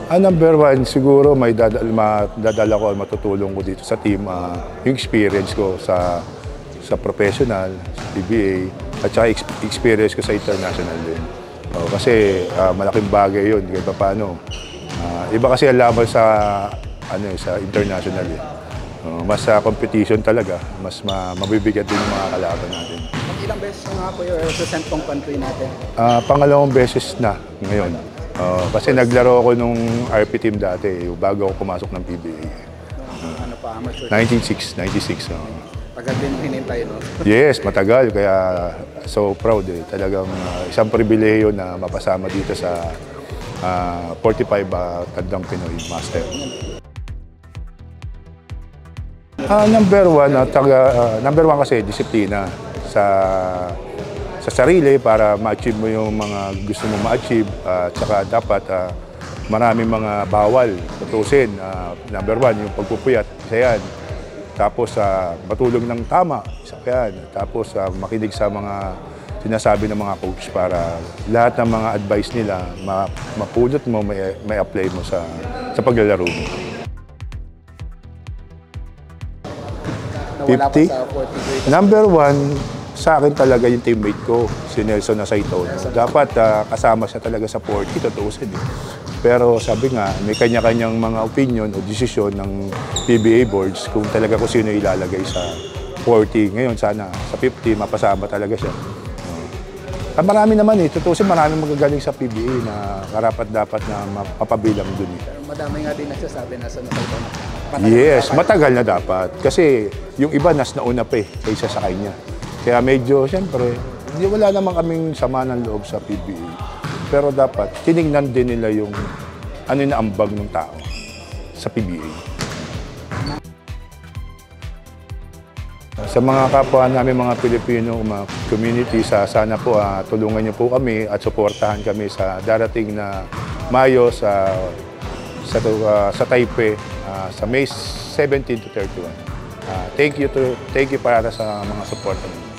Number one, siguro may dadala ko, matutulong ko dito sa team, yung experience ko sa professional, sa PBA, at saka experience ko sa international din. Kasi malaking bagay yun, kahit paano. Iba kasi ang laban sa international. Mas sa competition talaga, mas mabibigat din yung mga kalaban natin. Ilang beses nga po yung represent tong country natin? Pangalawang beses na ngayon. Kasi naglaro ako nung RP team dati, bago ako pumasok ng PBA. Ano pa, amateur? 96. Tagal din hinintay, no? Yes, matagal. Kaya so proud eh. Talagang isang pribilehiyo na mapasama dito sa 45 Tandang Pinoy Master. Number one kasi disiplina sa sarili para ma-achieve mo yung mga gusto mo ma-achieve. At saka dapat maraming mga bawal tutusin. Number one, yung pagpupuyat, isa yan. Tapos matulog ng tama, isa yan. Tapos makinig sa mga sinasabi ng mga coach para lahat ng mga advice nila mapulot mo, may apply mo sa paglalaro mo. 50? Number one, sa akin talaga yung teammate ko, si Nelson Asaito. Dapat kasama siya talaga sa 40, tutusin. Pero sabi nga, may kanya-kanyang mga opinion o desisyon ng PBA boards kung talaga kung sino ilalagay sa 40. Ngayon sana sa 50, mapasama talaga siya. Marami naman tutusin, marami magagaling sa PBA na karapat-dapat na mapapabilang dun. Madami nga din nagsasabi na sa Asaito na. Yes, matagal na dapat. Kasi yung iba nauna pa kaysa sa kanya. Kaya medyo, siyempre, wala naman kaming sama ng loob sa PBA. Pero dapat, tinignan din nila yung na ambag ng tao sa PBA. Sa mga kapwa namin, mga Pilipino, mga community, sana po tulungan niyo po kami at suportahan kami sa darating na Mayo sa Taipei sa May 17 to 31. Thank you para sa mga suporta niyo.